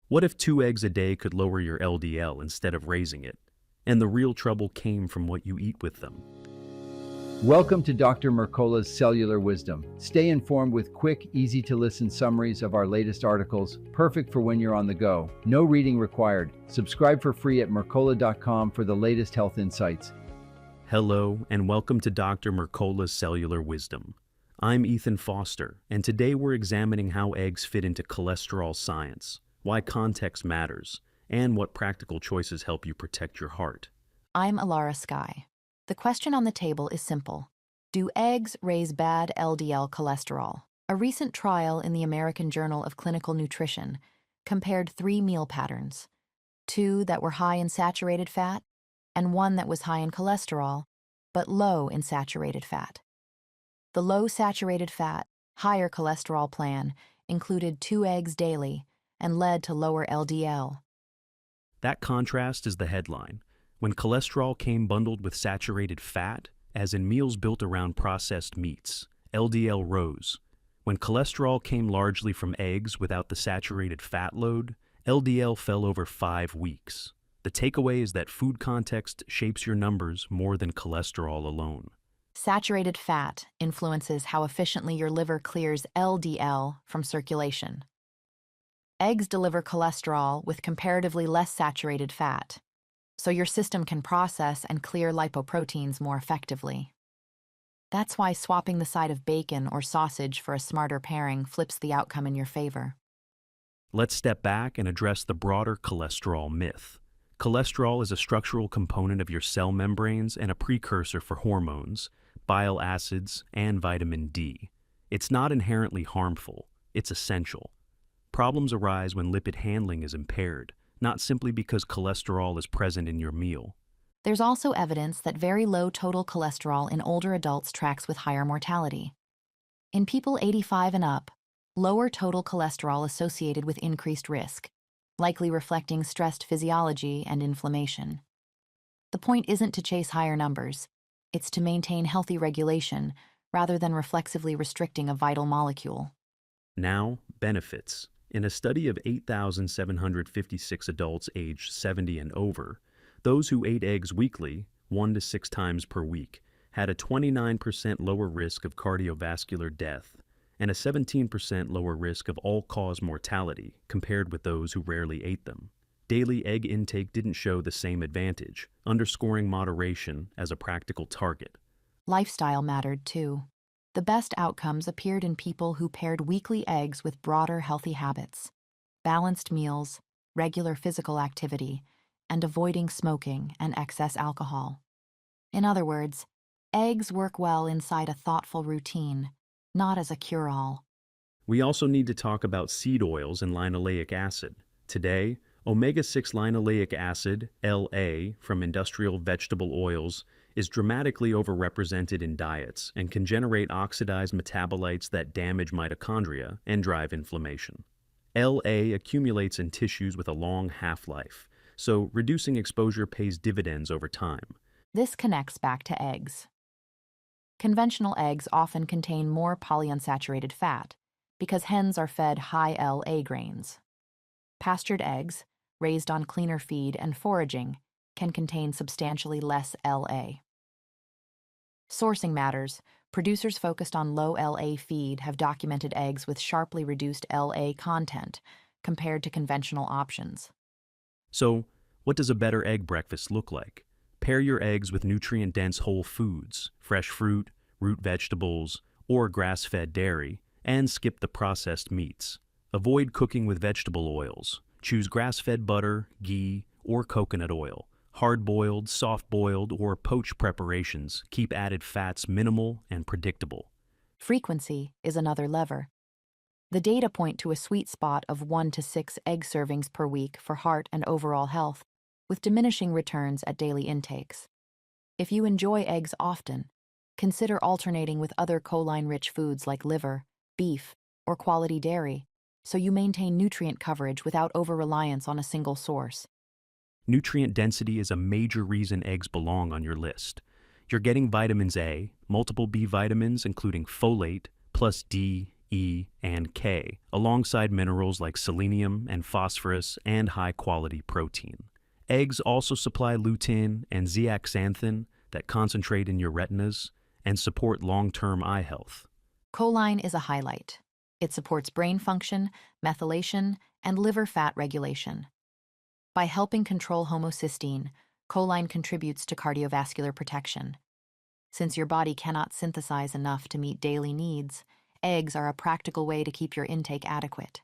What if 2 eggs a day could lower your LDL instead of raising it? And the real trouble came from what you eat with them. Welcome to Dr. Mercola's Cellular Wisdom. Stay informed with quick, easy-to-listen summaries of our latest articles, perfect for when you're on the go. No reading required. Subscribe for free at mercola.com for the latest health insights. Hello, and welcome to Dr. Mercola's Cellular Wisdom. I'm Ethan Foster, and today we're examining how eggs fit into cholesterol science, why context matters, and what practical choices help you protect your heart. I'm Alara Sky. The question on the table is simple. Do eggs raise bad LDL cholesterol? A recent trial in the American Journal of Clinical Nutrition compared 3 meal patterns, 2 that were high in saturated fat and 1 that was high in cholesterol, but low in saturated fat. The low saturated fat, higher cholesterol plan included 2 eggs daily and led to lower LDL. That contrast is the headline. When cholesterol came bundled with saturated fat, as in meals built around processed meats, LDL rose. When cholesterol came largely from eggs without the saturated fat load, LDL fell over 5 weeks. The takeaway is that food context shapes your numbers more than cholesterol alone. Saturated fat influences how efficiently your liver clears LDL from circulation. Eggs deliver cholesterol with comparatively less saturated fat, so your system can process and clear lipoproteins more effectively. That's why swapping the side of bacon or sausage for a smarter pairing flips the outcome in your favor. Let's step back and address the broader cholesterol myth. Cholesterol is a structural component of your cell membranes and a precursor for hormones, bile acids, and vitamin D. It's not inherently harmful, it's essential. Problems arise when lipid handling is impaired, not simply because cholesterol is present in your meal. There's also evidence that very low total cholesterol in older adults tracks with higher mortality. In people 85 and up, lower total cholesterol associated with increased risk, likely reflecting stressed physiology and inflammation. The point isn't to chase higher numbers, it's to maintain healthy regulation rather than reflexively restricting a vital molecule. Now, benefits. In a study of 8,756 adults aged 70 and over, those who ate eggs weekly, 1 to 6 times per week, had a 29% lower risk of cardiovascular death and a 17% lower risk of all-cause mortality compared with those who rarely ate them. Daily egg intake didn't show the same advantage, underscoring moderation as a practical target. Lifestyle mattered too. The best outcomes appeared in people who paired weekly eggs with broader healthy habits, balanced meals, regular physical activity, and avoiding smoking and excess alcohol. In other words, eggs work well inside a thoughtful routine, not as a cure-all. We also need to talk about seed oils and linoleic acid. Today, omega-6 linoleic acid, LA, from industrial vegetable oils is dramatically overrepresented in diets and can generate oxidized metabolites that damage mitochondria and drive inflammation. LA accumulates in tissues with a long half-life, so reducing exposure pays dividends over time. This connects back to eggs. Conventional eggs often contain more polyunsaturated fat because hens are fed high LA grains. Pastured eggs, raised on cleaner feed and foraging, can contain substantially less LA. Sourcing matters. Producers focused on low LA feed have documented eggs with sharply reduced LA content compared to conventional options. So, what does a better egg breakfast look like? Pair your eggs with nutrient-dense whole foods, fresh fruit, root vegetables, or grass-fed dairy, and skip the processed meats. Avoid cooking with vegetable oils. Choose grass-fed butter, ghee, or coconut oil. Hard-boiled, soft-boiled, or poached preparations keep added fats minimal and predictable. Frequency is another lever. The data point to a sweet spot of 1 to 6 egg servings per week for heart and overall health, with diminishing returns at daily intakes. If you enjoy eggs often, consider alternating with other choline-rich foods like liver, beef, or quality dairy, so you maintain nutrient coverage without over-reliance on a single source. Nutrient density is a major reason eggs belong on your list. You're getting vitamins A, multiple B vitamins including folate, plus D, E, and K, alongside minerals like selenium and phosphorus and high-quality protein. Eggs also supply lutein and zeaxanthin that concentrate in your retinas and support long-term eye health. Choline is a highlight. It supports brain function, methylation, and liver fat regulation. By helping control homocysteine, choline contributes to cardiovascular protection. Since your body cannot synthesize enough to meet daily needs, eggs are a practical way to keep your intake adequate.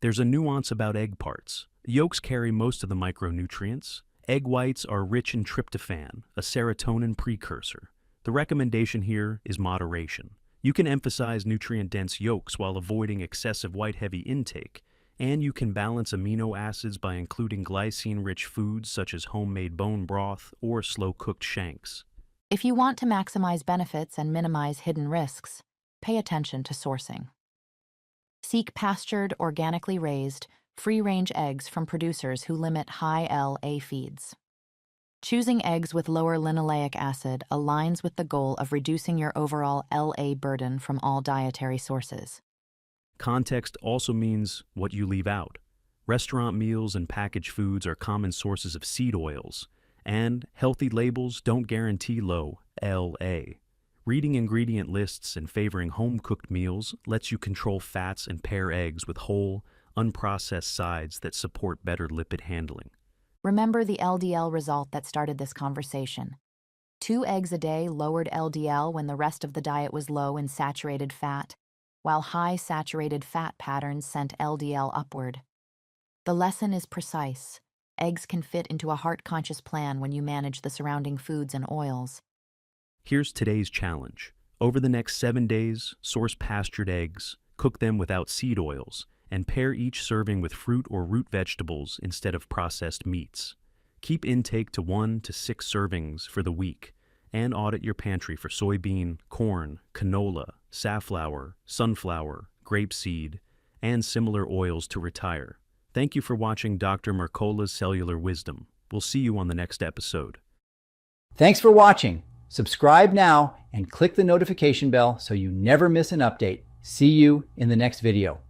There's a nuance about egg parts. Yolks carry most of the micronutrients. Egg whites are rich in tryptophan, a serotonin precursor. The recommendation here is moderation. You can emphasize nutrient-dense yolks while avoiding excessive white-heavy intake, and you can balance amino acids by including glycine-rich foods such as homemade bone broth or slow-cooked shanks. If you want to maximize benefits and minimize hidden risks, pay attention to sourcing. Seek pastured, organically raised, free-range eggs from producers who limit high LA feeds. Choosing eggs with lower linoleic acid aligns with the goal of reducing your overall LA burden from all dietary sources. Context also means what you leave out. Restaurant meals and packaged foods are common sources of seed oils, and healthy labels don't guarantee low LA. Reading ingredient lists and favoring home-cooked meals lets you control fats and pair eggs with whole, unprocessed sides that support better lipid handling. Remember the LDL result that started this conversation. 2 eggs a day lowered LDL when the rest of the diet was low in saturated fat, while high saturated fat patterns sent LDL upward. The lesson is precise. Eggs can fit into a heart-conscious plan when you manage the surrounding foods and oils. Here's today's challenge. Over the next 7 days, source pastured eggs, cook them without seed oils, and pair each serving with fruit or root vegetables instead of processed meats. Keep intake to 1 to 6 servings for the week, and audit your pantry for soybean, corn, canola, safflower, sunflower, grapeseed, and similar oils to retire. Thank you for watching Dr. Mercola's Cellular Wisdom. We'll see you on the next episode. Thanks for watching. Subscribe now and click the notification bell so you never miss an update. See you in the next video.